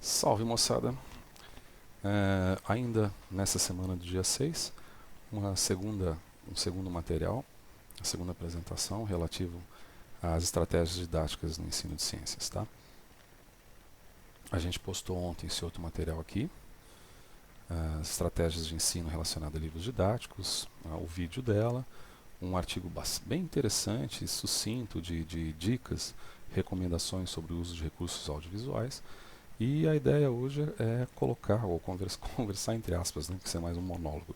Salve, moçada! Ainda nessa semana do dia 6, um segundo material, a segunda apresentação relativo às estratégias didáticas no ensino de ciências. Tá? A gente postou ontem esse outro material aqui, as estratégias de ensino relacionadas a livros didáticos, o vídeo dela, um artigo bem interessante e sucinto de dicas, recomendações sobre o uso de recursos audiovisuais. E a ideia hoje é colocar, ou conversar entre aspas, né, que isso é mais um monólogo,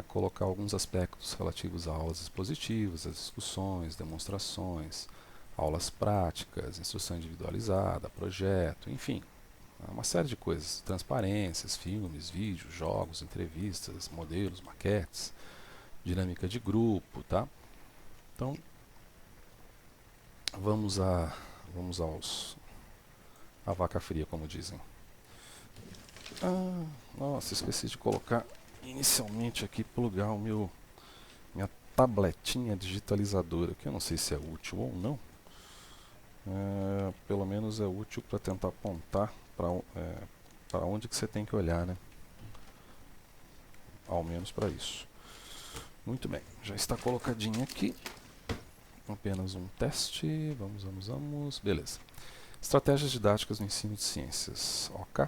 colocar alguns aspectos relativos a aulas expositivas, as discussões, demonstrações, aulas práticas, instrução individualizada, projeto, enfim, uma série de coisas, transparências, filmes, vídeos, jogos, entrevistas, modelos, maquetes, dinâmica de grupo, tá? Então, vamos à vaca fria, como dizem. Nossa, esqueci de colocar inicialmente aqui, plugar minha tabletinha digitalizadora, que eu não sei se é útil ou não. Pelo menos é útil para tentar apontar para onde que você tem que olhar, né? Ao menos para isso. Muito bem, já está colocadinho aqui. Apenas um teste. Vamos. Beleza. Estratégias didáticas no ensino de ciências. Ok?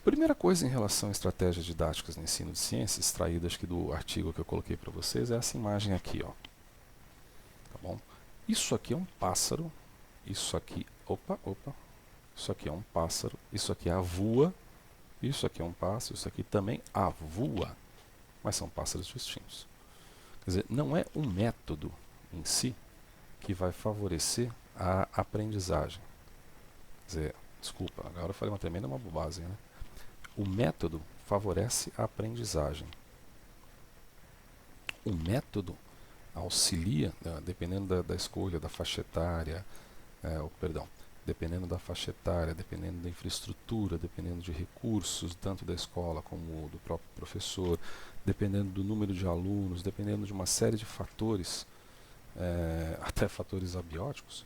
Primeira coisa em relação a estratégias didáticas no ensino de ciências, extraída acho que do artigo que eu coloquei para vocês, é essa imagem aqui, ó. Tá bom? Isso aqui é um pássaro, isso aqui, isso aqui é um pássaro, isso aqui avua, isso aqui é um pássaro, isso aqui também avua, mas são pássaros distintos. Quer dizer, não é um método em si que vai favorecer a aprendizagem. Quer dizer, desculpa, agora eu falei uma tremenda bobagem, né? O método favorece a aprendizagem. O método auxilia, dependendo da escolha, da faixa etária, dependendo da faixa etária, dependendo da infraestrutura, dependendo de recursos, tanto da escola como do próprio professor, dependendo do número de alunos, dependendo de uma série de fatores, até fatores abióticos,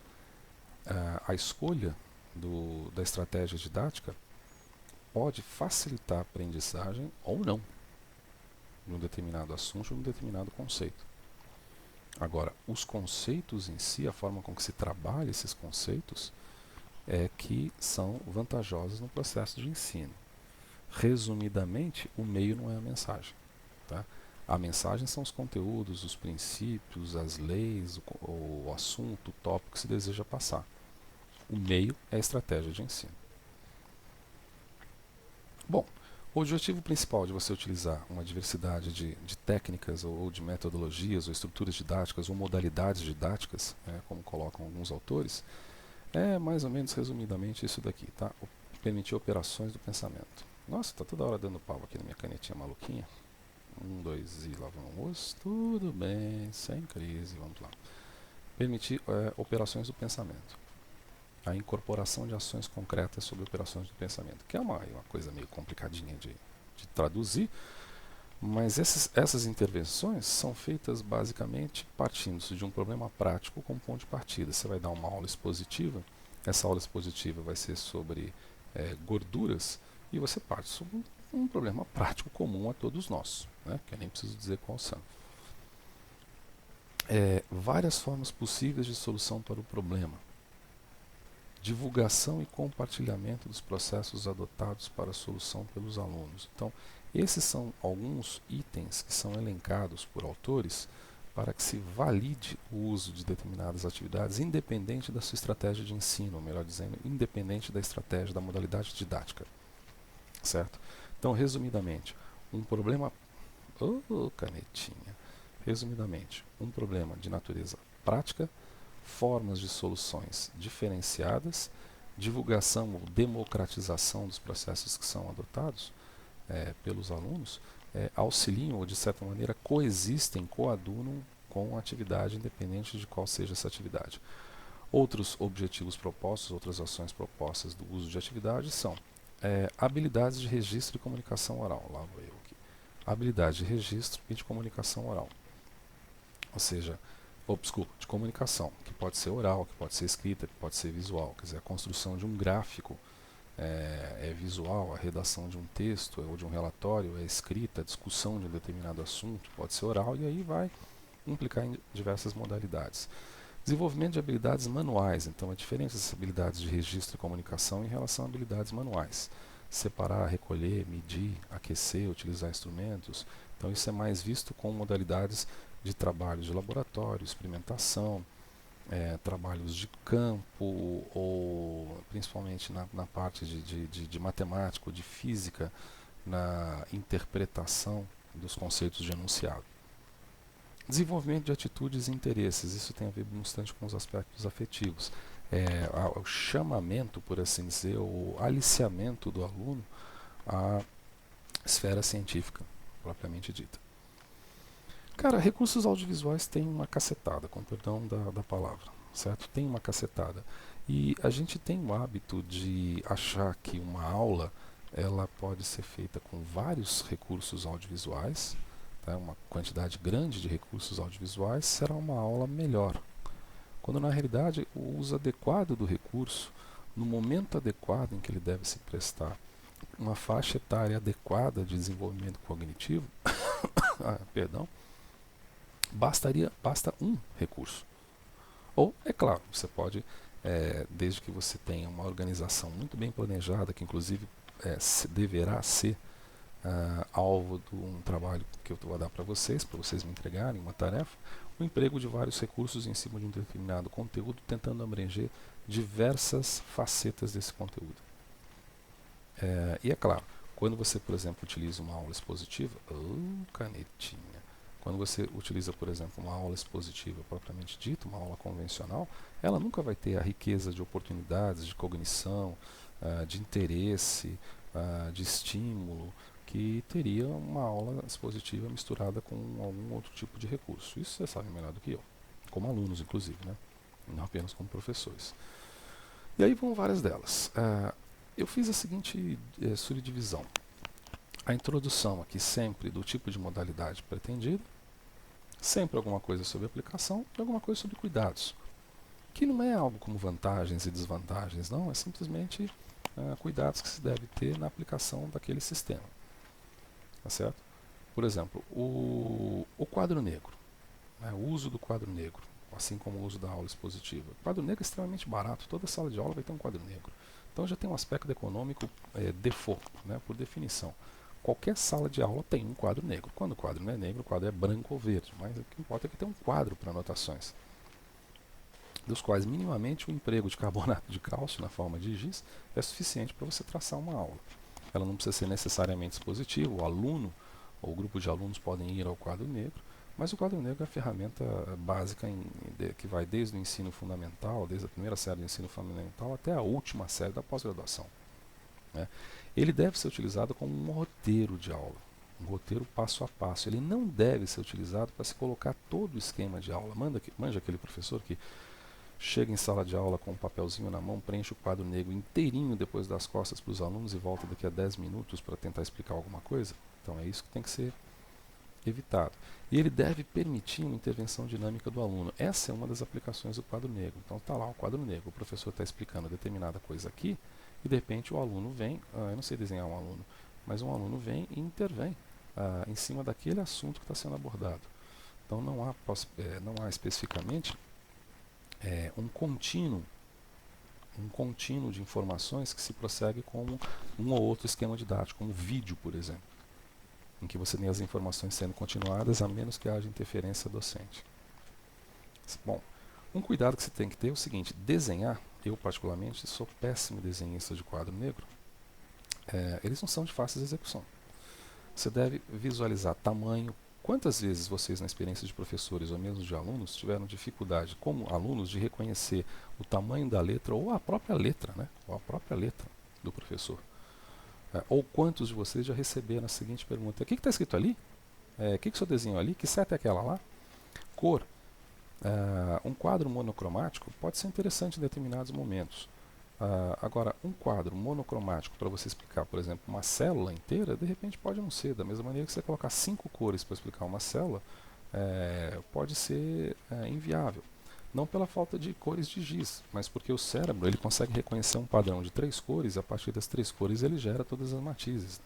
a escolha da estratégia didática pode facilitar a aprendizagem ou não, num determinado assunto ou num determinado conceito. Agora, os conceitos em si, a forma com que se trabalha esses conceitos, é que são vantajosos no processo de ensino. Resumidamente, o meio não é a mensagem. Tá? A mensagem são os conteúdos, os princípios, as leis, o assunto, o tópico que se deseja passar. O meio é a estratégia de ensino. Bom, o objetivo principal de você utilizar uma diversidade de técnicas ou de metodologias ou estruturas didáticas ou modalidades didáticas, como colocam alguns autores, é mais ou menos resumidamente isso daqui, tá? Permitir operações do pensamento. Nossa, tá toda hora dando pau aqui na minha canetinha maluquinha. 1, 2 e lá vamos. Tudo bem, sem crise, vamos lá. Permitir operações do pensamento. A incorporação de ações concretas sobre operações do pensamento, que é uma coisa meio complicadinha de traduzir, mas essas intervenções são feitas basicamente partindo de um problema prático como ponto de partida. Você vai dar uma aula expositiva, essa aula expositiva vai ser sobre gorduras, e você parte sobre um problema prático comum a todos nós, né, que eu nem preciso dizer quais são. Várias formas possíveis de solução para o problema. Divulgação e compartilhamento dos processos adotados para a solução pelos alunos. Então, esses são alguns itens que são elencados por autores para que se valide o uso de determinadas atividades, independente da sua estratégia de ensino, ou melhor dizendo, independente da estratégia, da modalidade didática. Certo? Então, resumidamente, um problema... canetinha! Resumidamente, um problema de natureza prática, formas de soluções diferenciadas, divulgação ou democratização dos processos que são adotados pelos alunos, auxiliam ou de certa maneira coexistem, coadunam com a atividade, independente de qual seja essa atividade. Outros objetivos propostos, outras ações propostas do uso de atividade são habilidades de registro e comunicação oral. Lá vou eu aqui. Habilidade de registro e de comunicação oral. Ou seja, de comunicação, que pode ser oral, que pode ser escrita, que pode ser visual, quer dizer, a construção de um gráfico é visual, a redação de um texto ou de um relatório, é escrita, a discussão de um determinado assunto, pode ser oral, e aí vai implicar em diversas modalidades. Desenvolvimento de habilidades manuais, então é diferente das habilidades de registro e comunicação em relação a habilidades manuais. Separar, recolher, medir, aquecer, utilizar instrumentos, então isso é mais visto com modalidades de trabalho de laboratório, experimentação, trabalhos de campo, ou principalmente na parte de matemática ou de física, na interpretação dos conceitos de enunciado. Desenvolvimento de atitudes e interesses, isso tem a ver bastante com os aspectos afetivos. O chamamento, por assim dizer, o aliciamento do aluno à esfera científica, propriamente dita. Cara, recursos audiovisuais tem uma cacetada, com perdão da palavra, certo? Tem uma cacetada. E a gente tem o hábito de achar que uma aula ela pode ser feita com vários recursos audiovisuais, tá? Uma quantidade grande de recursos audiovisuais será uma aula melhor. Quando na realidade o uso adequado do recurso, no momento adequado em que ele deve se prestar, uma faixa etária adequada de desenvolvimento cognitivo, basta um recurso. Ou, é claro, você pode, desde que você tenha uma organização muito bem planejada, que inclusive deverá ser alvo de um trabalho que eu vou dar para vocês me entregarem uma tarefa, o emprego de vários recursos em cima de um determinado conteúdo, tentando abranger diversas facetas desse conteúdo. E é claro, quando você, por exemplo, utiliza uma aula expositiva, canetinha, quando você utiliza, por exemplo, uma aula expositiva propriamente dita, uma aula convencional, ela nunca vai ter a riqueza de oportunidades, de cognição, de interesse, de estímulo, que teria uma aula expositiva misturada com algum outro tipo de recurso. Isso você sabe melhor do que eu, como alunos, inclusive, né? Não apenas como professores. E aí vão várias delas. Eu fiz a seguinte subdivisão. A introdução aqui sempre do tipo de modalidade pretendida, sempre alguma coisa sobre aplicação e alguma coisa sobre cuidados, que não é algo como vantagens e desvantagens, não, é simplesmente cuidados que se deve ter na aplicação daquele sistema. Tá certo? Por exemplo, o quadro negro, né, o uso do quadro negro, assim como o uso da aula expositiva. O quadro negro é extremamente barato, toda sala de aula vai ter um quadro negro. Então já tem um aspecto econômico default, né, por definição. Qualquer sala de aula tem um quadro negro. Quando o quadro não é negro, o quadro é branco ou verde. Mas o que importa é que tem um quadro para anotações, dos quais minimamente o emprego de carbonato de cálcio na forma de giz é suficiente para você traçar uma aula. Ela não precisa ser necessariamente expositiva, o aluno ou o grupo de alunos podem ir ao quadro negro, mas o quadro negro é a ferramenta básica que vai desde o ensino fundamental, desde a primeira série do ensino fundamental até a última série da pós-graduação, né? Ele deve ser utilizado como um roteiro de aula, um roteiro passo a passo. Ele não deve ser utilizado para se colocar todo o esquema de aula. Manja aquele professor que chega em sala de aula com um papelzinho na mão, preenche o quadro negro inteirinho depois das costas para os alunos e volta daqui a 10 minutos para tentar explicar alguma coisa. Então é isso que tem que ser evitado. E ele deve permitir uma intervenção dinâmica do aluno. Essa é uma das aplicações do quadro negro. Então está lá o quadro negro, o professor está explicando determinada coisa aqui e de repente o aluno vem, eu não sei desenhar um aluno, mas um aluno vem e intervém em cima daquele assunto que está sendo abordado. Então não há especificamente um contínuo de informações que se prossegue com um ou outro esquema didático, como vídeo, por exemplo, em que você tem as informações sendo continuadas a menos que haja interferência docente. Bom, um cuidado que você tem que ter é o seguinte: desenhar, eu particularmente sou péssimo desenhista de quadro negro, eles não são de fácil execução. Você deve visualizar tamanho. Quantas vezes vocês, na experiência de professores ou mesmo de alunos, tiveram dificuldade, como alunos, de reconhecer o tamanho da letra ou a própria letra, né? Ou a própria letra do professor? Ou quantos de vocês já receberam a seguinte pergunta: o que está escrito ali? O que o senhor desenhou ali? Que seta é aquela lá? Cor. Um quadro monocromático pode ser interessante em determinados momentos. Agora, um quadro monocromático para você explicar, por exemplo, uma célula inteira, de repente pode não ser. Da mesma maneira que você colocar 5 cores para explicar uma célula, pode ser inviável. Não pela falta de cores de giz, mas porque o cérebro ele consegue reconhecer um padrão de 3 cores e a partir das 3 cores ele gera todas as matizes.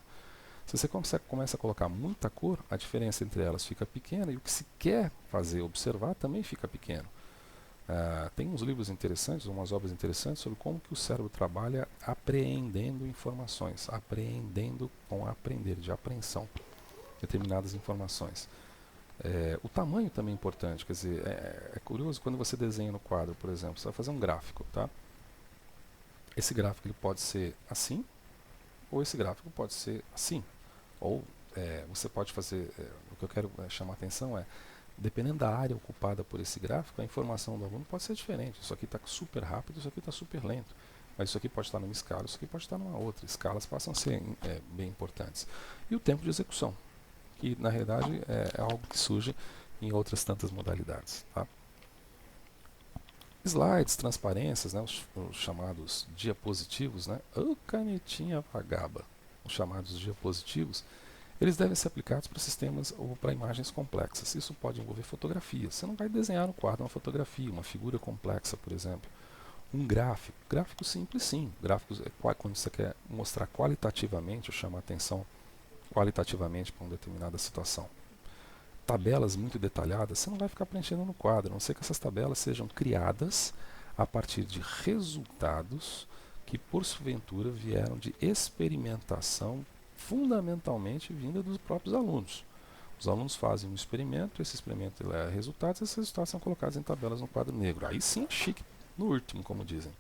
Se você começa a colocar muita cor, a diferença entre elas fica pequena e o que se quer fazer, observar, também fica pequeno. Tem uns livros interessantes, umas obras interessantes sobre como que o cérebro trabalha apreendendo informações, apreendendo com aprender, de apreensão, determinadas informações. O tamanho também é importante, quer dizer, é curioso quando você desenha no quadro, por exemplo, você vai fazer um gráfico, tá? Esse gráfico ele pode ser assim, ou esse gráfico pode ser assim, ou você pode fazer, o que eu quero chamar a atenção dependendo da área ocupada por esse gráfico, a informação do aluno pode ser diferente. Isso aqui está super rápido, isso aqui está super lento. Mas isso aqui pode estar numa escala, isso aqui pode estar numa outra. Escalas passam a ser bem importantes. E o tempo de execução, que na realidade é algo que surge em outras tantas modalidades. Tá? Slides, transparências, né, os chamados diapositivos, né? Canetinha vagaba. Os chamados diapositivos, eles devem ser aplicados para sistemas ou para imagens complexas. Isso pode envolver fotografia. Você não vai desenhar no quadro uma fotografia, uma figura complexa, por exemplo. Um gráfico. Gráfico simples, sim. Gráficos quando você quer mostrar qualitativamente ou chamar atenção qualitativamente para uma determinada situação. Tabelas muito detalhadas, você não vai ficar preenchendo no quadro, a não ser que essas tabelas sejam criadas a partir de resultados que, por ventura, vieram de experimentação fundamentalmente vinda dos próprios alunos. Os alunos fazem um experimento, esse experimento leva resultados, esses resultados são colocados em tabelas no quadro negro. Aí sim é chique, no último, como dizem.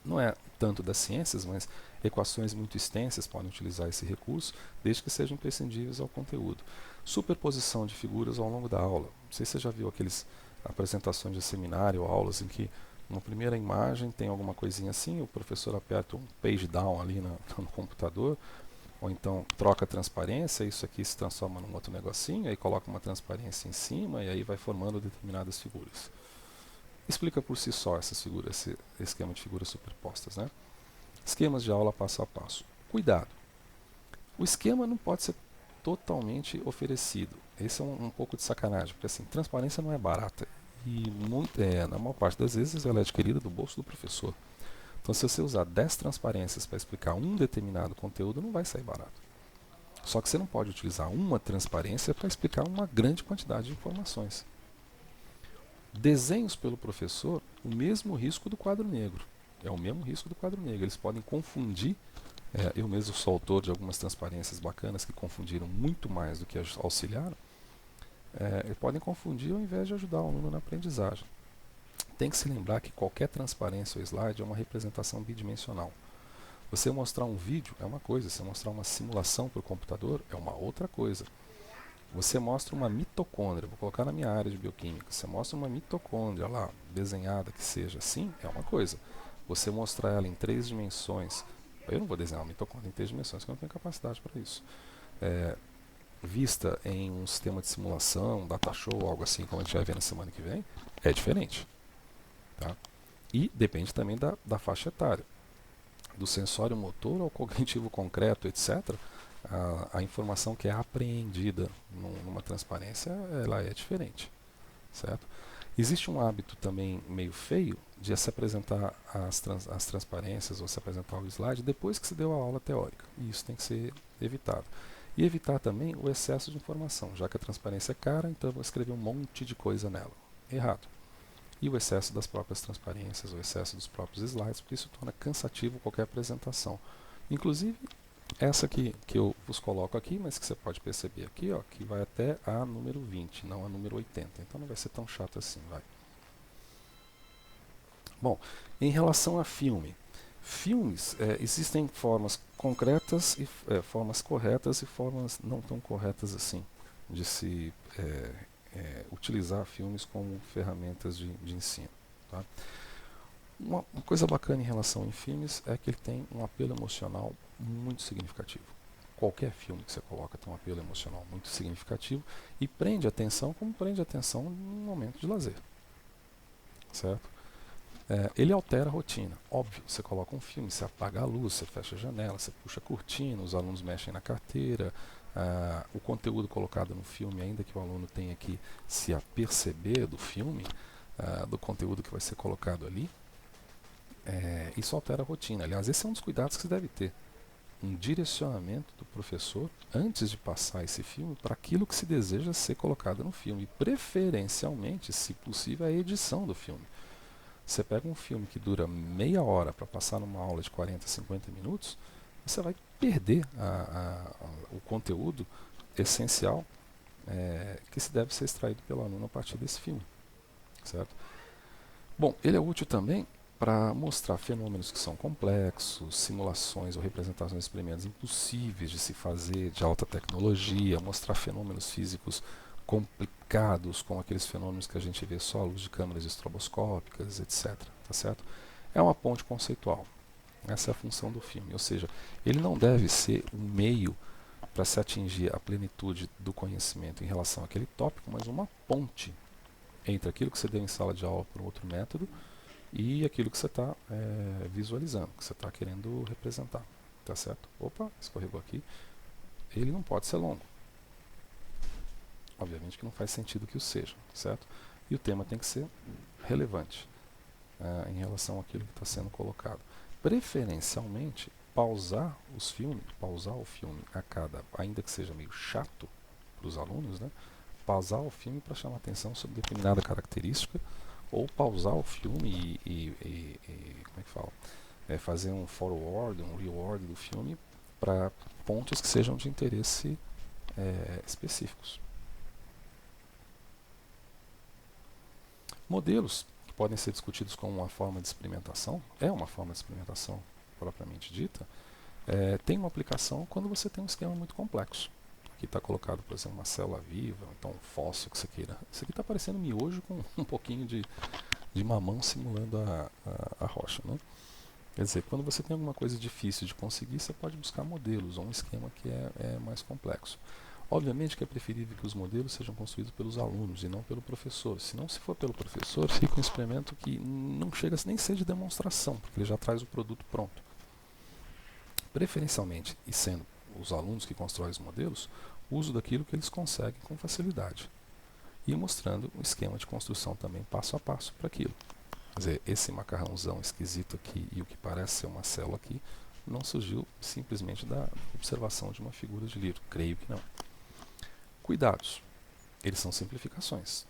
Não é tanto das ciências, mas equações muito extensas podem utilizar esse recurso, desde que sejam imprescindíveis ao conteúdo. Superposição de figuras ao longo da aula. Não sei se você já viu aqueles apresentações de seminário ou aulas em que uma primeira imagem tem alguma coisinha assim, o professor aperta um page down ali no computador, ou então troca a transparência, isso aqui se transforma num outro negocinho, aí coloca uma transparência em cima e aí vai formando determinadas figuras. Explica por si só essas figuras, esse esquema de figuras superpostas, né? Esquemas de aula passo a passo. Cuidado! O esquema não pode ser totalmente oferecido. Esse é um pouco de sacanagem, porque assim, transparência não é barata. E na maior parte das vezes ela é adquirida do bolso do professor. Então, se você usar 10 transparências para explicar um determinado conteúdo, não vai sair barato. Só que você não pode utilizar uma transparência para explicar uma grande quantidade de informações. Desenhos pelo professor, o mesmo risco do quadro negro. É o mesmo risco do quadro negro. Eles podem confundir. Eu mesmo sou autor de algumas transparências bacanas que confundiram muito mais do que auxiliaram. Eles podem confundir ao invés de ajudar o aluno na aprendizagem. Tem que se lembrar que qualquer transparência ou slide é uma representação bidimensional. Você mostrar um vídeo é uma coisa, você mostrar uma simulação para o computador é uma outra coisa. Você mostra uma mitocôndria, vou colocar na minha área de bioquímica, você mostra uma mitocôndria lá, desenhada que seja assim, é uma coisa. Você mostrar ela em 3 dimensões, eu não vou desenhar uma mitocôndria em 3 dimensões, porque eu não tenho capacidade para isso. Vista em um sistema de simulação, data show, algo assim, como a gente vai ver na semana que vem, é diferente. Tá? E depende também da faixa etária. Do sensório motor ao cognitivo concreto, etc., a informação que é apreendida numa transparência, ela é diferente. Certo? Existe um hábito também meio feio de se apresentar as transparências ou se apresentar o slide depois que se deu a aula teórica. E isso tem que ser evitado. E evitar também o excesso de informação. Já que a transparência é cara, então eu vou escrever um monte de coisa nela. Errado. E o excesso das próprias transparências, o excesso dos próprios slides, porque isso torna cansativo qualquer apresentação. Inclusive, essa aqui que eu vos coloco aqui, mas que você pode perceber aqui, ó, que vai até a número 20, não a número 80. Então não vai ser tão chato assim, vai. Bom, em relação a filme. Filmes, existem formas concretas, e formas corretas e formas não tão corretas assim, de se utilizar filmes como ferramentas de ensino. Tá? Uma coisa bacana em relação a filmes é que ele tem um apelo emocional muito significativo. Qualquer filme que você coloca tem um apelo emocional muito significativo e prende atenção como prende atenção num momento de lazer. Certo? Ele altera a rotina. Óbvio, você coloca um filme, você apaga a luz, você fecha a janela, você puxa a cortina, os alunos mexem na carteira, o conteúdo colocado no filme, ainda que o aluno tenha que se aperceber do filme, do conteúdo que vai ser colocado ali, isso altera a rotina. Aliás, esse é um dos cuidados que você deve ter. Um direcionamento do professor antes de passar esse filme para aquilo que se deseja ser colocado no filme. Preferencialmente, se possível, a edição do filme. Você pega um filme que dura meia hora para passar numa aula de 40, 50 minutos, você vai perder o conteúdo essencial que se deve ser extraído pelo aluno a partir desse filme. Certo? Bom, ele é útil também para mostrar fenômenos que são complexos, simulações ou representações de experimentos impossíveis de se fazer, de alta tecnologia, mostrar fenômenos físicos complicados, como aqueles fenômenos que a gente vê só à luz de câmeras estroboscópicas, etc. Tá certo? É uma ponte conceitual. Essa é a função do filme. Ou seja, ele não deve ser um meio para se atingir a plenitude do conhecimento em relação àquele tópico, mas uma ponte entre aquilo que você deu em sala de aula por um outro método e aquilo que você está visualizando, que você está querendo representar. Tá certo? Opa, escorregou aqui. Ele não pode ser longo. Obviamente que não faz sentido que o seja, certo? E o tema tem que ser relevante em relação àquilo que está sendo colocado. Preferencialmente, pausar o filme a cada, ainda que seja meio chato para os alunos, né? Pausar o filme para chamar atenção sobre determinada característica, ou pausar o filme como é que fala? Fazer um forward, um reward do filme para pontos que sejam de interesse específicos. Modelos que podem ser discutidos como uma forma de experimentação, é uma forma de experimentação propriamente dita, tem uma aplicação quando você tem um esquema muito complexo. Aqui está colocado, por exemplo, uma célula viva, então um fóssil que você queira. Isso aqui está parecendo miojo com um pouquinho de mamão simulando a rocha. Né? Quer dizer, quando você tem alguma coisa difícil de conseguir, você pode buscar modelos ou um esquema que é mais complexo. Obviamente que é preferível que os modelos sejam construídos pelos alunos e não pelo professor. Se não, se for pelo professor, fica um experimento que não chega nem a ser de demonstração, porque ele já traz o produto pronto. Preferencialmente, e sendo os alunos que constroem os modelos, uso daquilo que eles conseguem com facilidade. E mostrando o esquema de construção também passo a passo para aquilo. Quer dizer, esse macarrãozão esquisito aqui e o que parece ser uma célula aqui não surgiu simplesmente da observação de uma figura de livro. Creio que não. Cuidados. Eles são simplificações.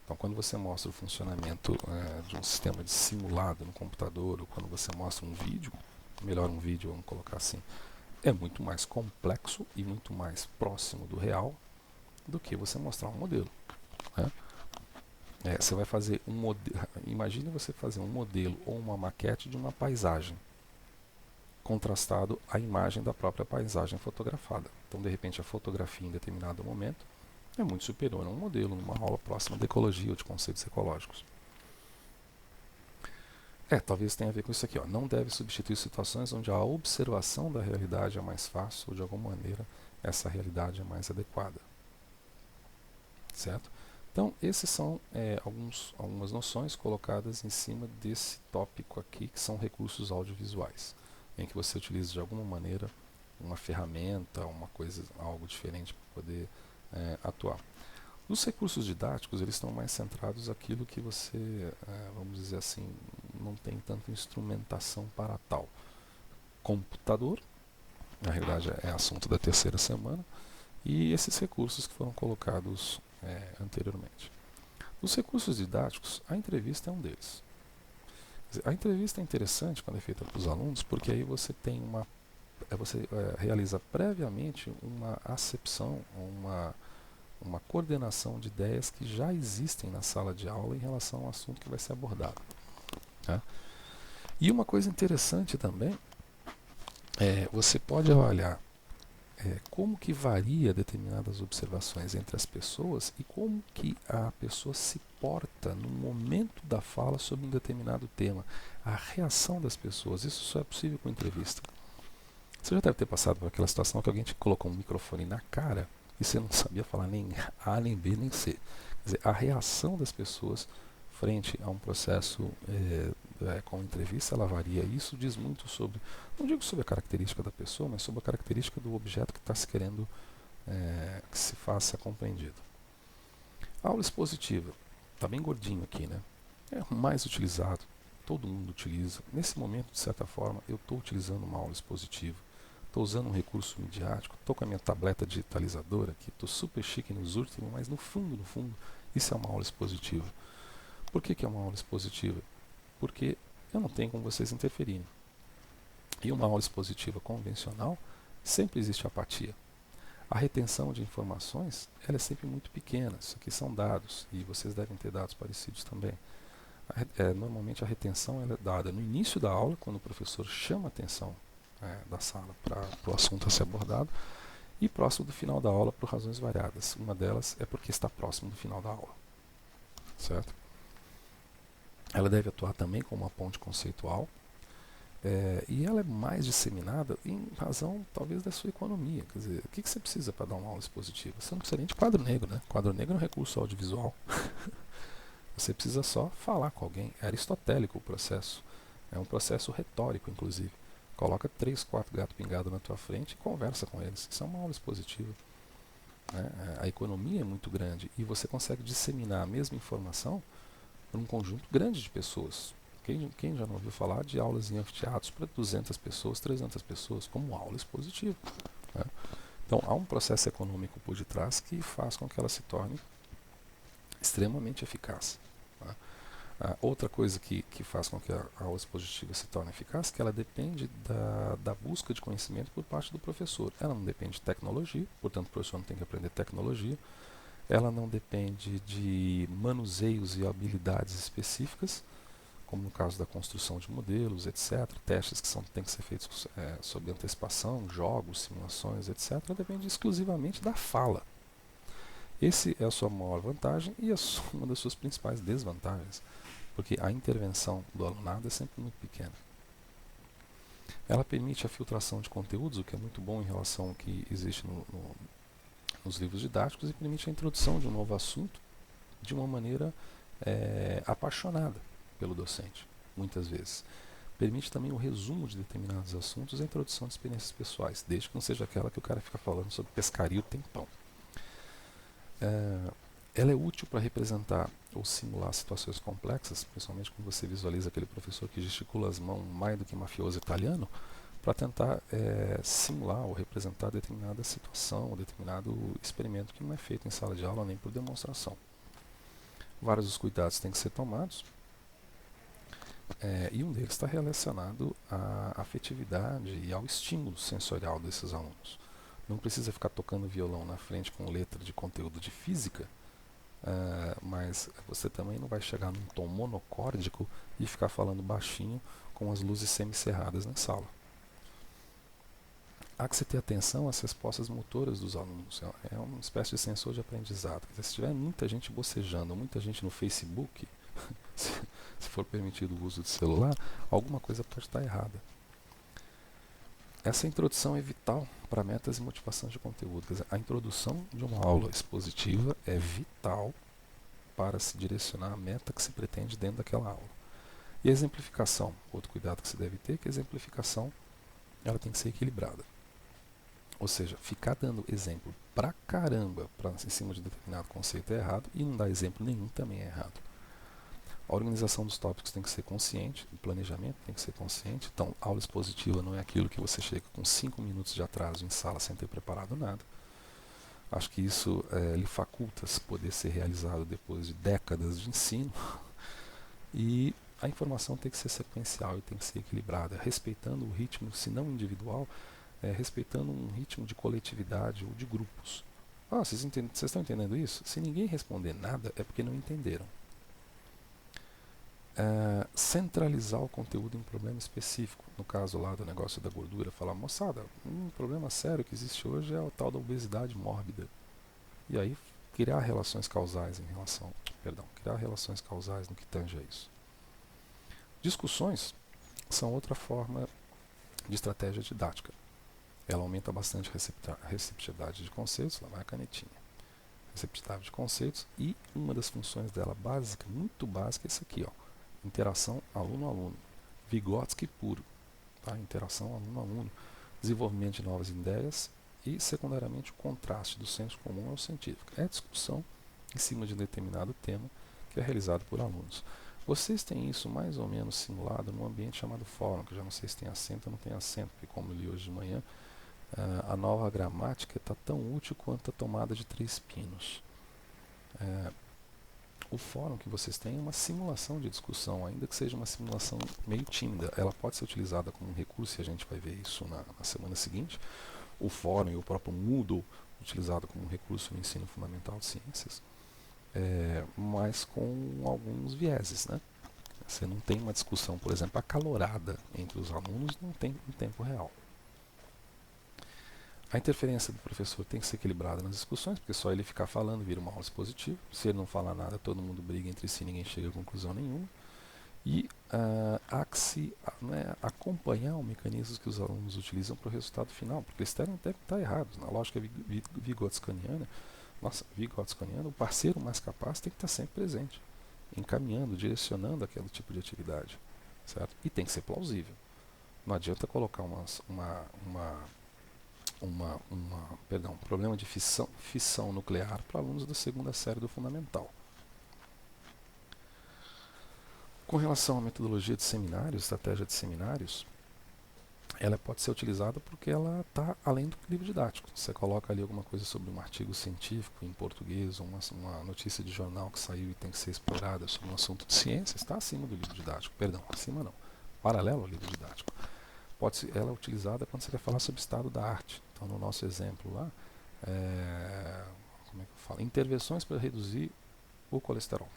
Então, quando você mostra o funcionamento de um sistema de simulado no computador, ou quando você mostra um vídeo, melhor um vídeo, vamos colocar assim, é muito mais complexo e muito mais próximo do real do que você mostrar um modelo. Né? Você vai fazer um modelo. Imagine você fazer um modelo ou uma maquete de uma paisagem, contrastado à imagem da própria paisagem fotografada. Então, de repente, a fotografia em determinado momento é muito superior a um modelo, numa aula próxima de ecologia ou de conceitos ecológicos. Talvez tenha a ver com isso aqui. Ó. Não deve substituir situações onde a observação da realidade é mais fácil ou, de alguma maneira, essa realidade é mais adequada. Certo? Então, esses são algumas noções colocadas em cima desse tópico aqui, que são recursos audiovisuais, em que você utiliza, de alguma maneira, uma ferramenta, algo diferente para poder atuar. Os recursos didáticos, eles estão mais centrados naquilo que você, vamos dizer assim, não tem tanta instrumentação para tal. Computador, na realidade é assunto da terceira semana, e esses recursos que foram colocados anteriormente. Os recursos didáticos, a entrevista é um deles. Quer dizer, a entrevista é interessante quando é feita para os alunos, porque aí você tem você realiza previamente uma acepção, uma coordenação de ideias que já existem na sala de aula em relação ao assunto que vai ser abordado. Tá? E uma coisa interessante também você pode avaliar como que varia determinadas observações entre as pessoas e como que a pessoa se porta no momento da fala sobre um determinado tema. A reação das pessoas, isso só é possível com entrevista. Você já deve ter passado por aquela situação que alguém te colocou um microfone na cara e você não sabia falar nem A, nem B, nem C. Quer dizer, a reação das pessoas frente a um processo com entrevista, ela varia. Isso diz muito sobre, não digo sobre a característica da pessoa, mas sobre a característica do objeto que está se querendo que se faça compreendido. A aula expositiva Tá bem gordinho aqui, né? É o mais utilizado, todo mundo utiliza. Nesse momento, de certa forma, eu estou utilizando uma aula expositiva, estou usando um recurso midiático, estou com a minha tableta digitalizadora aqui, estou super chique nos últimos, mas no fundo, isso é uma aula expositiva. Por que é uma aula expositiva? Porque eu não tenho como vocês interferirem. E uma aula expositiva convencional, sempre existe apatia. A retenção de informações, ela é sempre muito pequena. Isso aqui são dados, e vocês devem ter dados parecidos também. Normalmente a retenção ela é dada no início da aula, quando o professor chama a atenção da sala para o assunto a ser abordado, e próximo do final da aula por razões variadas. Uma delas é porque está próximo do final da aula. Certo? Ela deve atuar também como uma ponte conceitual, e ela é mais disseminada em razão, talvez, da sua economia. Quer dizer, o que você precisa para dar uma aula expositiva? Você não precisa nem de quadro negro, né? Quadro negro é um recurso audiovisual. Você precisa só falar com alguém. É aristotélico o processo. É um processo retórico, inclusive. Coloca 3, 4 gatos pingados na tua frente e conversa com eles. Isso é uma aula expositiva. Né? A economia é muito grande e você consegue disseminar a mesma informação para um conjunto grande de pessoas. Quem já não ouviu falar de aulas em anfiteatros para 200 pessoas, 300 pessoas, como aula expositiva? Né? Então, há um processo econômico por detrás que faz com que ela se torne extremamente eficaz. Né? Outra coisa que faz com que a aula expositiva se torne eficaz é que ela depende da busca de conhecimento por parte do professor. Ela não depende de tecnologia, portanto o professor não tem que aprender tecnologia. Ela não depende de manuseios e habilidades específicas, como no caso da construção de modelos, etc. Testes que têm que ser feitos sob antecipação, jogos, simulações, etc. Depende exclusivamente da fala. Essa é a sua maior vantagem e uma das suas principais desvantagens, porque a intervenção do alunado é sempre muito pequena. Ela permite a filtração de conteúdos, o que é muito bom em relação ao que existe nos livros didáticos, e permite a introdução de um novo assunto de uma maneira apaixonada pelo docente, muitas vezes. Permite também o resumo de determinados assuntos e a introdução de experiências pessoais, desde que não seja aquela que o cara fica falando sobre pescaria o tempão. Ela é útil para representar ou simular situações complexas, principalmente quando você visualiza aquele professor que gesticula as mãos mais do que mafioso italiano, para tentar simular ou representar determinada situação ou determinado experimento que não é feito em sala de aula nem por demonstração. Vários dos cuidados têm que ser tomados, e um deles está relacionado à afetividade e ao estímulo sensorial desses alunos. Não precisa ficar tocando violão na frente com letra de conteúdo de física, mas você também não vai chegar num tom monocórdico e ficar falando baixinho com as luzes semicerradas na sala. Há que se ter atenção às respostas motoras dos alunos. É uma espécie de sensor de aprendizado. Se tiver muita gente bocejando, muita gente no Facebook, se for permitido o uso de celular, alguma coisa pode estar errada. Essa introdução é vital para metas e motivação de conteúdo. Quer dizer, a introdução de uma aula expositiva é vital para se direcionar à meta que se pretende dentro daquela aula. E a exemplificação, outro cuidado que se deve ter, é que a exemplificação ela tem que ser equilibrada. Ou seja, ficar dando exemplo pra caramba em cima de determinado conceito é errado, e não dar exemplo nenhum também é errado. A organização dos tópicos tem que ser consciente, o planejamento tem que ser consciente. Então, aula expositiva não é aquilo que você chega com 5 minutos de atraso em sala sem ter preparado nada. Acho que isso lhe faculta poder ser realizado depois de décadas de ensino. E a informação tem que ser sequencial e tem que ser equilibrada, respeitando o ritmo, se não individual, respeitando um ritmo de coletividade ou de grupos. Vocês estão entendendo isso? Se ninguém responder nada, é porque não entenderam. Centralizar o conteúdo em um problema específico. No caso lá do negócio da gordura, falar, moçada, um problema sério que existe hoje é o tal da obesidade mórbida. E aí criar relações causais criar relações causais no que tange a isso. Discussões são outra forma de estratégia didática. Ela aumenta bastante a receptividade de conceitos, lá vai a canetinha. Receptividade de conceitos, e uma das funções dela básica, muito básica, é isso aqui, interação aluno-aluno. Vygotsky puro. Tá? Interação aluno-aluno. Desenvolvimento de novas ideias e, secundariamente, o contraste do senso comum ao científico. É discussão em cima de um determinado tema que é realizado por alunos. Vocês têm isso mais ou menos simulado num ambiente chamado fórum, que eu já não sei se tem acento ou não tem acento, porque como eu li hoje de manhã, a nova gramática está tão útil quanto a tomada de 3 pinos. O fórum que vocês têm é uma simulação de discussão, ainda que seja uma simulação meio tímida. Ela pode ser utilizada como um recurso, e a gente vai ver isso na semana seguinte. O fórum e o próprio Moodle, utilizado como um recurso no ensino fundamental de ciências, mas com alguns vieses, né? Você não tem uma discussão, por exemplo, acalorada entre os alunos, não tem em tempo real. A interferência do professor tem que ser equilibrada nas discussões, porque só ele ficar falando vira uma aula expositiva. Se ele não falar nada, todo mundo briga entre si, ninguém chega a conclusão nenhuma. E há que se acompanhar os mecanismos que os alunos utilizam para o resultado final, porque eles devem estar errados. Na lógica vygotskyniana, o parceiro mais capaz tem que estar sempre presente, encaminhando, direcionando aquele tipo de atividade, certo? E tem que ser plausível. Não adianta colocar um problema de fissão nuclear para alunos da segunda série do fundamental. Com relação à metodologia de seminários, estratégia de seminários, ela pode ser utilizada porque ela está além do livro didático. Você coloca ali alguma coisa sobre um artigo científico em português, ou uma notícia de jornal que saiu e tem que ser explorada sobre um assunto de ciência, está acima do livro didático. Perdão, acima não. Paralelo ao livro didático. Ela é utilizada quando você quer falar sobre o estado da arte. Então, no nosso exemplo lá, como é que eu falo? Intervenções para reduzir o colesterol.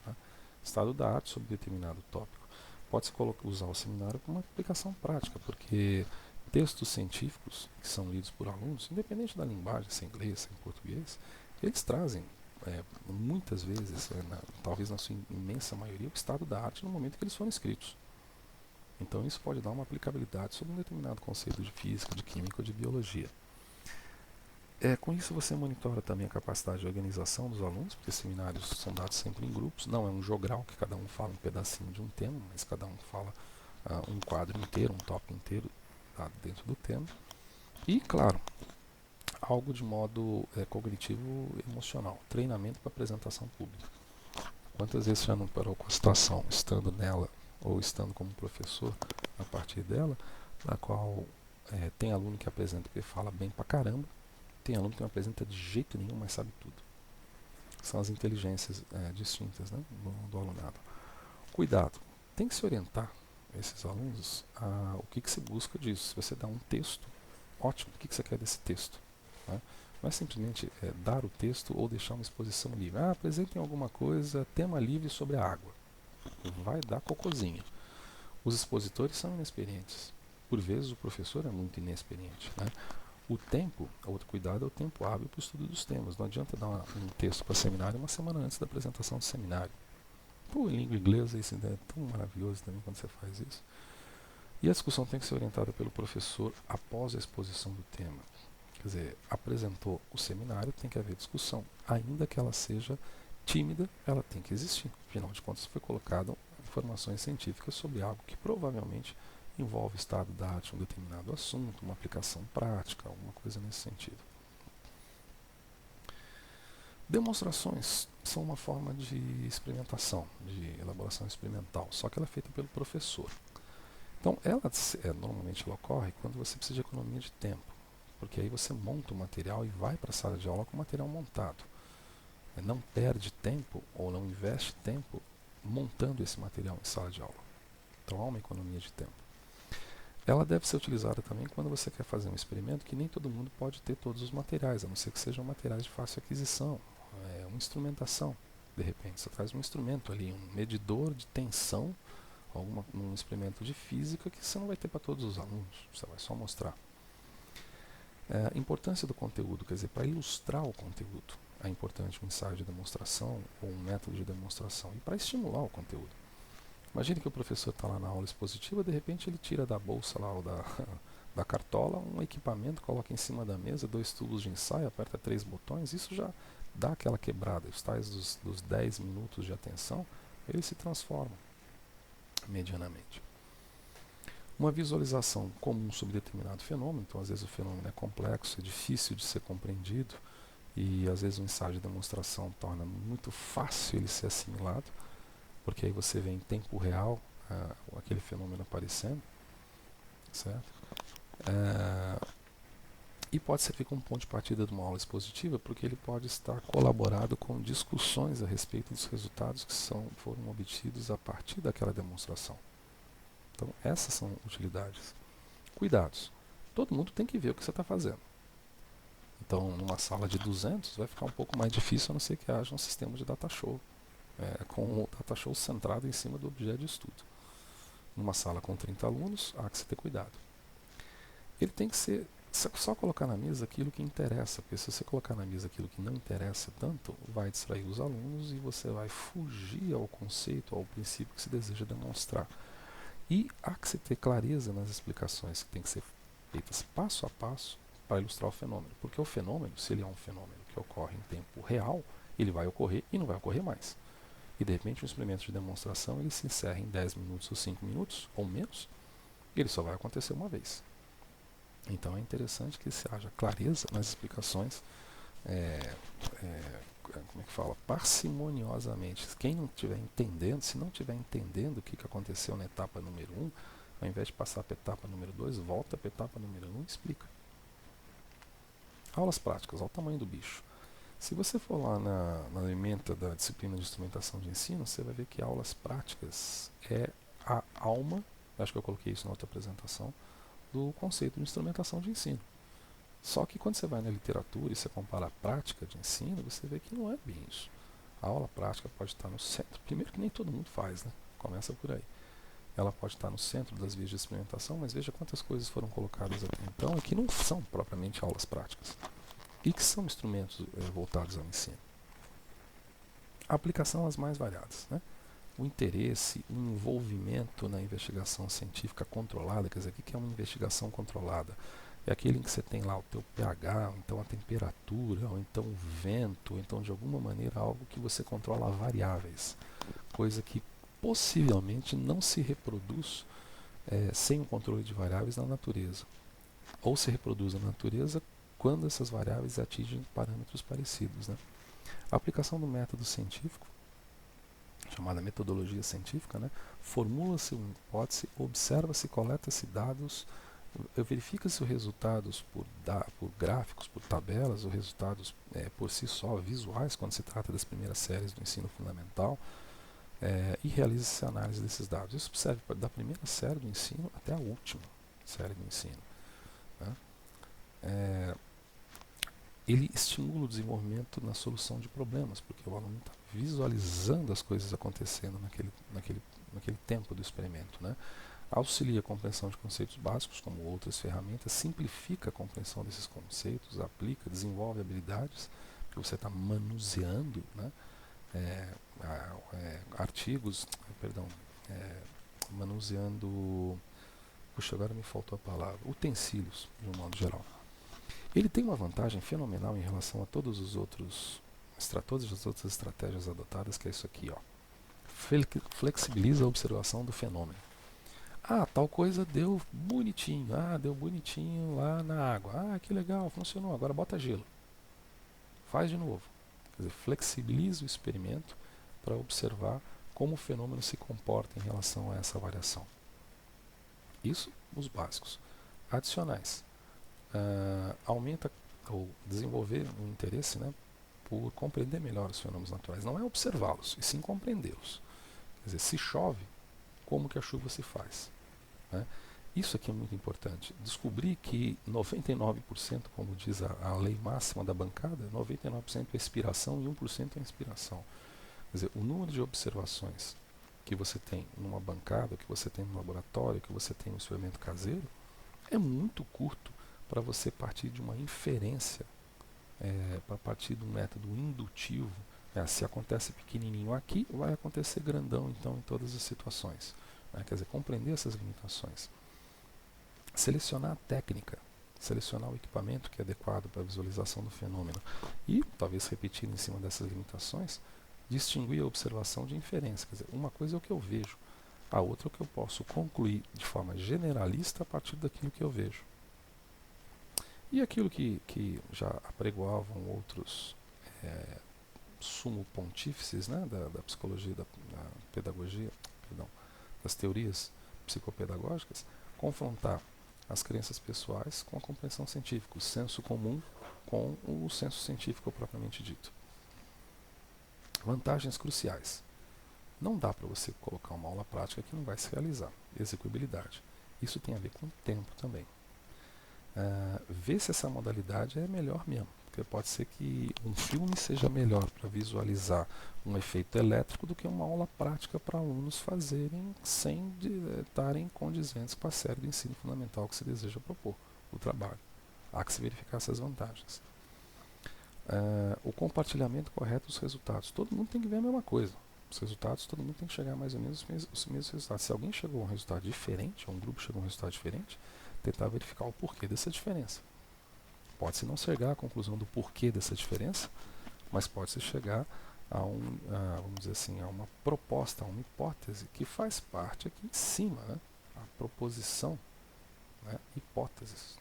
Tá? Estado da arte sobre determinado tópico. Pode-se usar o seminário como uma aplicação prática, porque textos científicos que são lidos por alunos, independente da linguagem, se é inglês, se é em português, eles trazem, muitas vezes, talvez na sua imensa maioria, o estado da arte no momento que eles foram escritos. Então isso pode dar uma aplicabilidade sobre um determinado conceito de física, de química ou de biologia. Com isso você monitora também a capacidade de organização dos alunos, porque seminários são dados sempre em grupos, não é um jogral que cada um fala um pedacinho de um tema, mas cada um fala um quadro inteiro, um tópico inteiro dentro do tema. E, claro, algo de modo cognitivo emocional, treinamento para apresentação pública. Quantas vezes já não parou com a situação, estando nela ou estando como professor a partir dela, na qual tem aluno que apresenta e fala bem pra caramba, tem aluno que não apresenta de jeito nenhum, mas sabe tudo. São as inteligências distintas, né, do alunado. Cuidado, tem que se orientar esses alunos a o que se busca disso. Se você dá um texto, ótimo, o que você quer desse texto? Né? Não é simplesmente dar o texto ou deixar uma exposição livre. Apresentem alguma coisa, tema livre sobre a água. Vai dar cocôzinho. Os expositores são inexperientes. Por vezes o professor é muito inexperiente. Né? O tempo, outro cuidado é o tempo hábil para o estudo dos temas. Não adianta dar um texto para seminário uma semana antes da apresentação do seminário. Em língua inglesa isso é tão maravilhoso também quando você faz isso. E a discussão tem que ser orientada pelo professor após a exposição do tema. Quer dizer, apresentou o seminário, tem que haver discussão. Ainda que ela seja tímida, ela tem que existir. Afinal de contas, foi colocado informações científicas sobre algo que provavelmente envolve o estado da arte de um determinado assunto, uma aplicação prática, alguma coisa nesse sentido. Demonstrações são uma forma de experimentação, de elaboração experimental, só que ela é feita pelo professor. Então, normalmente ela ocorre quando você precisa de economia de tempo, porque aí você monta o material e vai para a sala de aula com o material montado. Não perde tempo ou não investe tempo montando esse material em sala de aula. Então há uma economia de tempo. Ela deve ser utilizada também quando você quer fazer um experimento que nem todo mundo pode ter todos os materiais, a não ser que sejam materiais de fácil aquisição, uma instrumentação. De repente você traz um instrumento ali, um medidor de tensão, um experimento de física que você não vai ter para todos os alunos, você vai só mostrar. A importância do conteúdo, quer dizer, para ilustrar o conteúdo, é importante um ensaio de demonstração ou um método de demonstração e para estimular o conteúdo. Imagine que o professor está lá na aula expositiva, de repente ele tira da bolsa lá ou da cartola um equipamento, coloca em cima da mesa 2 tubos de ensaio, aperta 3 botões, isso já dá aquela quebrada. Os tais dos 10 minutos de atenção, eles se transformam medianamente. Uma visualização comum sobre determinado fenômeno, então às vezes o fenômeno é complexo, é difícil de ser compreendido, E às vezes o ensaio de demonstração torna muito fácil ele ser assimilado, porque aí você vê em tempo real aquele fenômeno aparecendo, certo? E pode servir como ponto de partida de uma aula expositiva, porque ele pode estar colaborado com discussões a respeito dos resultados que foram obtidos a partir daquela demonstração. Então, essas são utilidades. Cuidados. Todo mundo tem que ver o que você está fazendo. Então, numa sala de 200, vai ficar um pouco mais difícil, a não ser que haja um sistema de data show, com o data show centrado em cima do objeto de estudo. Numa sala com 30 alunos, há que se ter cuidado. Ele tem que ser só colocar na mesa aquilo que interessa, porque se você colocar na mesa aquilo que não interessa tanto, vai distrair os alunos e você vai fugir ao conceito, ao princípio que se deseja demonstrar. E há que se ter clareza nas explicações que têm que ser feitas passo a passo para ilustrar o fenômeno. Porque o fenômeno, se ele é um fenômeno que ocorre em tempo real, ele vai ocorrer e não vai ocorrer mais. E de repente um experimento de demonstração ele se encerra em 10 minutos ou 5 minutos, ou menos, e ele só vai acontecer uma vez. Então é interessante que se haja clareza nas explicações, como é que fala? Parcimoniosamente. Quem não estiver entendendo, se não estiver entendendo o que aconteceu na etapa número 1, ao invés de passar para a etapa número 2, volta para a etapa número 1 e explica. Aulas práticas, olha o tamanho do bicho. Se você for lá na ementa da disciplina de instrumentação de ensino, você vai ver que aulas práticas é a alma, acho que eu coloquei isso na outra apresentação, do conceito de instrumentação de ensino. Só que quando você vai na literatura e você compara a prática de ensino, você vê que não é bem isso. A aula prática pode estar no centro, primeiro que nem todo mundo faz, né? Começa por aí. Ela pode estar no centro das vias de experimentação, mas veja quantas coisas foram colocadas até então e que não são propriamente aulas práticas. E que são instrumentos voltados ao ensino. A aplicação as mais variadas, né? O interesse, o envolvimento na investigação científica controlada, quer dizer, o que é uma investigação controlada? É aquele em que você tem lá o teu pH, ou então a temperatura, ou então o vento, ou então de alguma maneira algo que você controla variáveis, coisa que possivelmente não se reproduz sem o controle de variáveis na natureza, ou se reproduz na natureza quando essas variáveis atingem parâmetros parecidos, né? A aplicação do método científico, chamada metodologia científica, né? Formula-se uma hipótese, observa-se, coleta-se dados, verifica-se os resultados por gráficos, por tabelas, os resultados por si só, visuais, quando se trata das primeiras séries do ensino fundamental, e realiza-se análise desses dados. Isso serve da primeira série do ensino até a última série do ensino, né? Ele estimula o desenvolvimento na solução de problemas, porque o aluno está visualizando as coisas acontecendo naquele tempo do experimento, né? Auxilia a compreensão de conceitos básicos, como outras ferramentas, simplifica a compreensão desses conceitos, aplica, desenvolve habilidades, porque você está manuseando, né? Artigos, manuseando, puxa, agora me faltou a palavra, utensílios, de um modo geral. Ele tem uma vantagem fenomenal em relação a todas as outras estratégias adotadas, que é isso aqui, ó. Flexibiliza a observação do fenômeno. Ah, tal coisa deu bonitinho. Ah, deu bonitinho lá na água. Ah, que legal, funcionou. Agora bota gelo. Faz de novo. Quer dizer, flexibiliza o experimento para observar como o fenômeno se comporta em relação a essa variação. Isso, os básicos. Adicionais. Aumenta ou desenvolver um interesse, né, por compreender melhor os fenômenos naturais. Não é observá-los, e sim compreendê-los. Quer dizer, se chove, como que a chuva se faz? Né? Isso aqui é muito importante. Descobrir que 99%, como diz a lei máxima da bancada, 99% é expiração e 1% é inspiração. Quer dizer, o número de observações que você tem numa bancada, que você tem no laboratório, que você tem no experimento caseiro, é muito curto para você partir de uma inferência, para partir de um método indutivo. Se acontece pequenininho aqui, vai acontecer grandão então em todas as situações. Quer dizer, compreender essas limitações. Selecionar a técnica, selecionar o equipamento que é adequado para a visualização do fenômeno. E, talvez repetir em cima dessas limitações, distinguir a observação de inferência. Quer dizer, uma coisa é o que eu vejo, a outra é o que eu posso concluir de forma generalista a partir daquilo que eu vejo. E aquilo que já apregoavam outros sumo pontífices, né, da psicologia, da pedagogia, perdão, das teorias psicopedagógicas, confrontar as crenças pessoais com a compreensão científica, o senso comum com o senso científico propriamente dito. Vantagens cruciais. Não dá para você colocar uma aula prática que não vai se realizar. Execuibilidade. Isso tem a ver com tempo também. Ver se essa modalidade é melhor mesmo. Porque pode ser que um filme seja melhor para visualizar um efeito elétrico do que uma aula prática para alunos fazerem sem estarem condizentes com a série de ensino fundamental que se deseja propor, o trabalho. Há que se verificar essas vantagens. O compartilhamento correto dos resultados. Todo mundo tem que ver a mesma coisa. Os resultados, todo mundo tem que chegar mais ou menos os mesmos resultados. Se alguém chegou a um resultado diferente, ou um grupo chegou a um resultado diferente, tentar verificar o porquê dessa diferença. Pode-se não chegar à conclusão do porquê dessa diferença, mas pode-se chegar vamos dizer assim, a uma proposta, a uma hipótese que faz parte aqui em cima, né? A proposição, né? Hipóteses.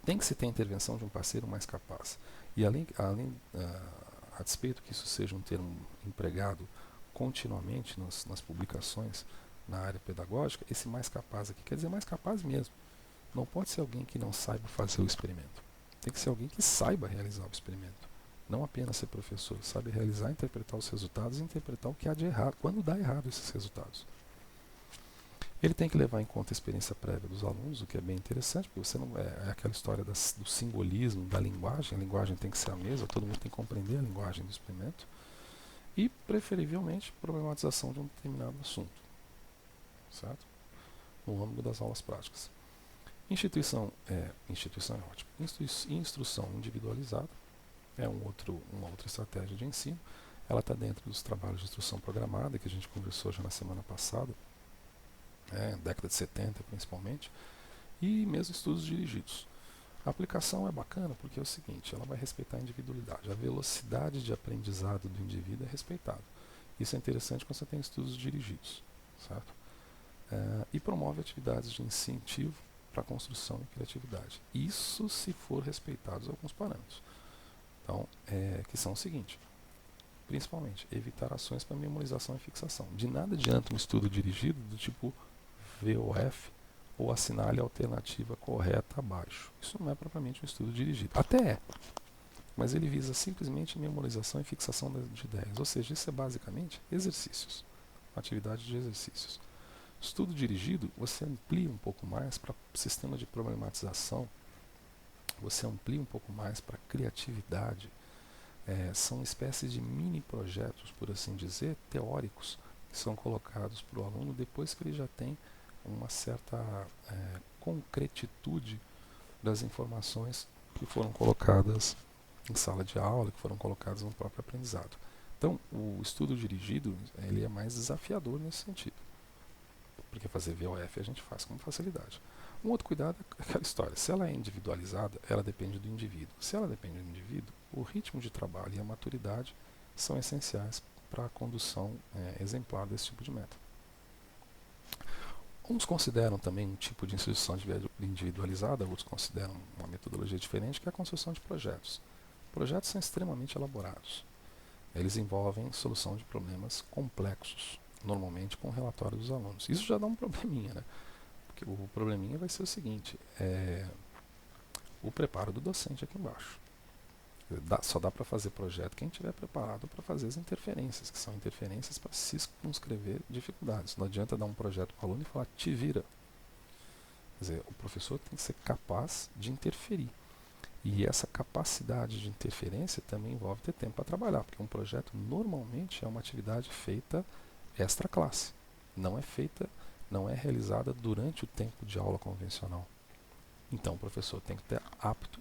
Tem que se ter a intervenção de um parceiro mais capaz. E a despeito que isso seja um termo empregado continuamente nas publicações na área pedagógica, esse mais capaz aqui quer dizer mais capaz mesmo. Não pode ser alguém que não saiba fazer o experimento. Tem que ser alguém que saiba realizar o experimento. Não apenas ser professor, sabe realizar, interpretar os resultados e interpretar o que há de errado, quando dá errado esses resultados. Ele tem que levar em conta a experiência prévia dos alunos, o que é bem interessante, porque você não é aquela história do simbolismo, da linguagem. A linguagem tem que ser a mesma, todo mundo tem que compreender a linguagem do experimento. E, preferivelmente, problematização de um determinado assunto, certo? No âmbito das aulas práticas. Instituição é ótimo. Instrução individualizada é uma outra estratégia de ensino. Ela está dentro dos trabalhos de instrução programada, que a gente conversou já na semana passada, década de 70 principalmente, e mesmo estudos dirigidos. A aplicação é bacana porque é o seguinte, ela vai respeitar a individualidade. A velocidade de aprendizado do indivíduo é respeitada. Isso é interessante quando você tem estudos dirigidos, certo? E promove atividades de incentivo para a construção e criatividade. Isso se for respeitados alguns parâmetros. Então, que são o seguinte, principalmente, evitar ações para memorização e fixação. De nada adianta um estudo dirigido do tipo VOF ou assinale a alternativa correta abaixo. Isso não é propriamente um estudo dirigido. Até é, mas ele visa simplesmente memorização e fixação de ideias. Ou seja, isso é basicamente exercícios, atividade de exercícios. Estudo dirigido, você amplia um pouco mais para sistema de problematização, você amplia um pouco mais para criatividade. São espécies de mini projetos, por assim dizer, teóricos, que são colocados para o aluno depois que ele já tem uma certa concretitude das informações que foram colocadas em sala de aula, que foram colocadas no próprio aprendizado. Então, o estudo dirigido ele é mais desafiador nesse sentido, porque fazer VOF a gente faz com facilidade. Um outro cuidado é aquela história, se ela é individualizada, ela depende do indivíduo. Se ela depende do indivíduo, o ritmo de trabalho e a maturidade são essenciais para a condução exemplar desse tipo de meta. Uns consideram também um tipo de instrução individualizada, outros consideram uma metodologia diferente, que é a construção de projetos. Projetos são extremamente elaborados. Eles envolvem solução de problemas complexos, normalmente com o relatório dos alunos. Isso já dá um probleminha, né? Porque o probleminha vai ser o seguinte, o preparo do docente aqui embaixo. Só dá para fazer projeto quem estiver preparado para fazer as interferências, que são interferências para circunscrever dificuldades. Não adianta dar um projeto para o aluno e falar, te vira. Quer dizer, o professor tem que ser capaz de interferir. E essa capacidade de interferência também envolve ter tempo para trabalhar, porque um projeto normalmente é uma atividade feita extra classe. Não é realizada durante o tempo de aula convencional. Então o professor tem que estar apto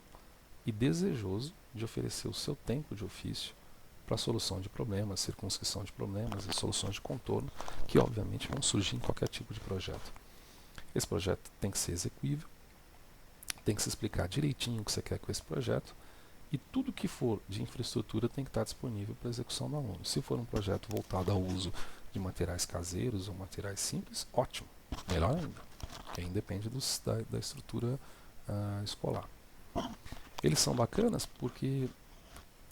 e desejoso de oferecer o seu tempo de ofício para a solução de problemas, circunscrição de problemas e soluções de contorno, que obviamente vão surgir em qualquer tipo de projeto. Esse projeto tem que ser execuível, tem que se explicar direitinho o que você quer com esse projeto, e tudo que for de infraestrutura tem que estar disponível para a execução do aluno. Se for um projeto voltado ao uso de materiais caseiros ou materiais simples, ótimo, melhor ainda, porque aí depende da estrutura escolar. Eles são bacanas porque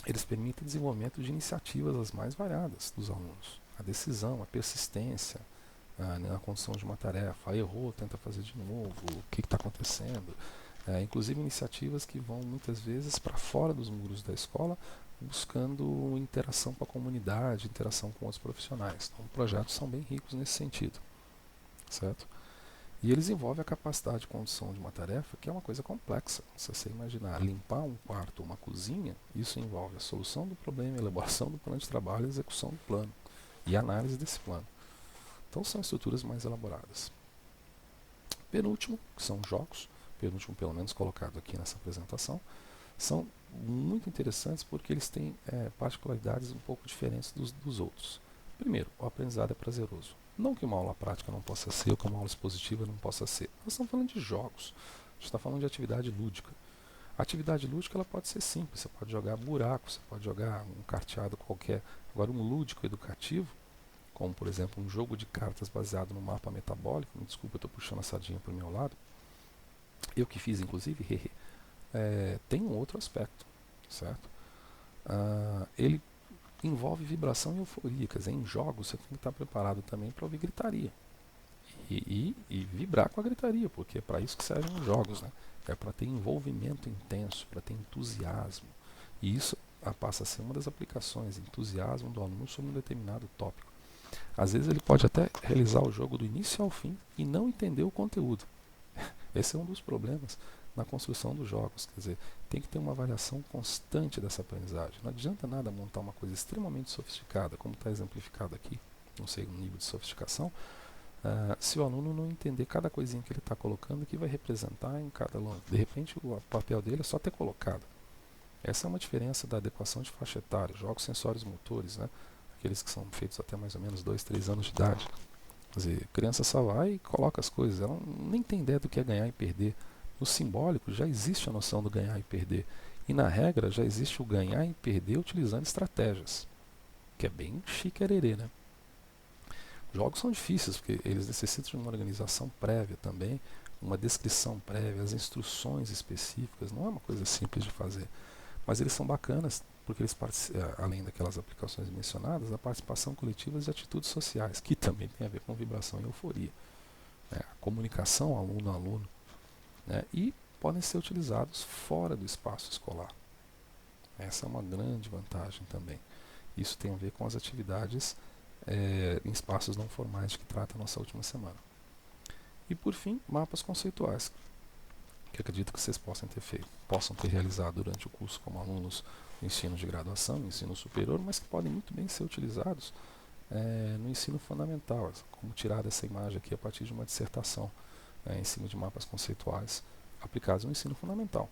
eles permitem o desenvolvimento de iniciativas as mais variadas dos alunos. A decisão, a persistência na condução de uma tarefa, errou, tenta fazer de novo, o que está acontecendo. Inclusive iniciativas que vão muitas vezes para fora dos muros da escola, buscando interação com a comunidade, interação com os profissionais. Então, projetos são bem ricos nesse sentido, certo? E eles envolvem a capacidade de condução de uma tarefa que é uma coisa complexa. Se você imaginar limpar um quarto ou uma cozinha, isso envolve a solução do problema, a elaboração do plano de trabalho e a execução do plano, e a análise desse plano. Então são estruturas mais elaboradas. Penúltimo, que são jogos, penúltimo pelo menos colocado aqui nessa apresentação, são muito interessantes porque eles têm particularidades um pouco diferentes dos outros. Primeiro, o aprendizado é prazeroso. Não que uma aula prática não possa ser, ou que uma aula expositiva não possa ser. Nós estamos falando de jogos, a gente está falando de atividade lúdica. A atividade lúdica ela pode ser simples, você pode jogar buraco, você pode jogar um carteado qualquer. Agora um lúdico educativo, como por exemplo um jogo de cartas baseado no mapa metabólico, me desculpa, eu estou puxando a sardinha para o meu lado, eu que fiz inclusive, tem um outro aspecto, certo? Ele envolve vibração e euforia, quer dizer, em jogos você tem que estar preparado também para ouvir gritaria e vibrar com a gritaria, porque é para isso que servem os jogos, né? É para ter envolvimento intenso, para ter entusiasmo, e isso passa a ser uma das aplicações, entusiasmo do aluno sobre um determinado tópico. Às vezes ele pode até realizar o jogo do início ao fim e não entender o conteúdo. Esse é um dos problemas na construção dos jogos, quer dizer, tem que ter uma avaliação constante dessa aprendizagem. Não adianta nada montar uma coisa extremamente sofisticada, como está exemplificado aqui, não sei o nível de sofisticação, se o aluno não entender cada coisinha que ele está colocando, que vai representar em cada aluno. De repente o papel dele é só ter colocado. Essa é uma diferença da adequação de faixa etária, jogos sensórios motores, né? Aqueles que são feitos até mais ou menos 2, 3 anos de idade. Quer dizer, a criança só vai e coloca as coisas, ela nem tem ideia do que é ganhar e perder. No simbólico já existe a noção do ganhar e perder. E na regra já existe o ganhar e perder utilizando estratégias, que é bem chique-hererê, né? Jogos são difíceis porque eles necessitam de uma organização prévia também, uma descrição prévia, as instruções específicas, não é uma coisa simples de fazer. Mas eles são bacanas porque eles, além daquelas aplicações mencionadas, a participação coletiva e atitudes sociais, que também tem a ver com vibração e euforia. A comunicação aluno-aluno, né? E podem ser utilizados fora do espaço escolar. Essa é uma grande vantagem também. Isso tem a ver com as atividades em espaços não formais de que trata a nossa última semana. E por fim, mapas conceituais, que acredito que vocês possam ter realizado durante o curso como alunos do ensino de graduação, ensino superior, mas que podem muito bem ser utilizados no ensino fundamental, como tirar essa imagem aqui a partir de uma dissertação em cima de mapas conceituais aplicados no ensino fundamental.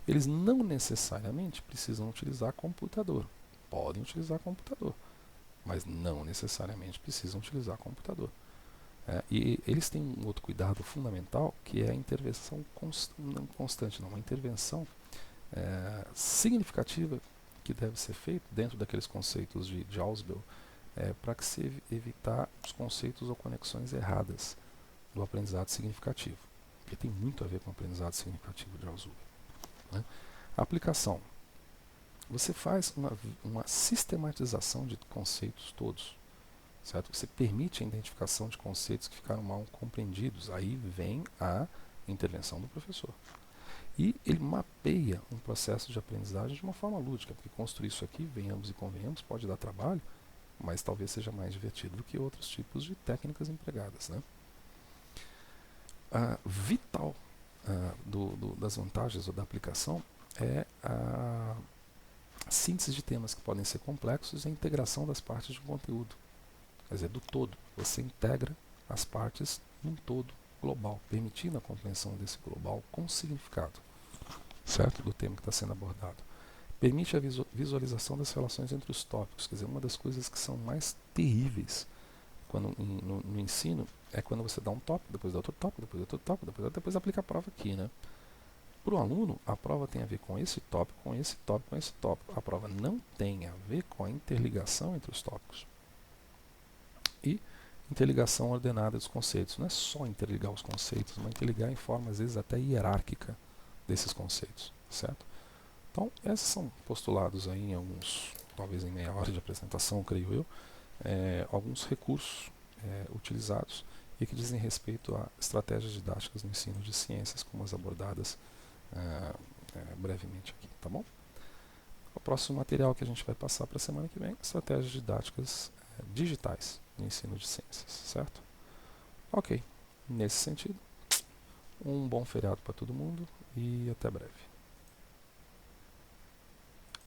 Eles não necessariamente precisam utilizar computador. Podem utilizar computador, mas não necessariamente precisam utilizar computador. E eles têm um outro cuidado fundamental, que é a intervenção uma intervenção significativa que deve ser feita dentro daqueles conceitos de Ausubel, para que se evitar os conceitos ou conexões erradas do aprendizado significativo, que tem muito a ver com o aprendizado significativo de Ausubel, né? A aplicação. Você faz uma sistematização de conceitos todos, certo? Você permite a identificação de conceitos que ficaram mal compreendidos. Aí vem a intervenção do professor. E ele mapeia um processo de aprendizagem de uma forma lúdica, porque construir isso aqui, venhamos e convenhamos, pode dar trabalho, mas talvez seja mais divertido do que outros tipos de técnicas empregadas, né? Vital das vantagens ou da aplicação é a síntese de temas que podem ser complexos e a integração das partes de um conteúdo. Quer dizer, do todo. Você integra as partes num todo global, permitindo a compreensão desse global com significado, certo? Do tema que está sendo abordado. Permite a visualização das relações entre os tópicos. Quer dizer, uma das coisas que são mais terríveis no ensino é quando você dá um tópico, depois dá outro tópico, depois outro tópico, depois aplica a prova aqui, né? Para o aluno, a prova tem a ver com esse tópico, com esse tópico, com esse tópico. A prova não tem a ver com a interligação entre os tópicos. E interligação ordenada dos conceitos. Não é só interligar os conceitos, mas interligar em forma, às vezes, até hierárquica. desses conceitos, certo? Então, esses são postulados aí em alguns, talvez em meia hora de apresentação, creio eu, alguns recursos utilizados e que dizem respeito a estratégias didáticas no ensino de ciências, como as abordadas brevemente aqui, tá bom? O próximo material que a gente vai passar para a semana que vem, estratégias didáticas digitais no ensino de ciências, certo? Ok, nesse sentido, um bom feriado para todo mundo e até breve.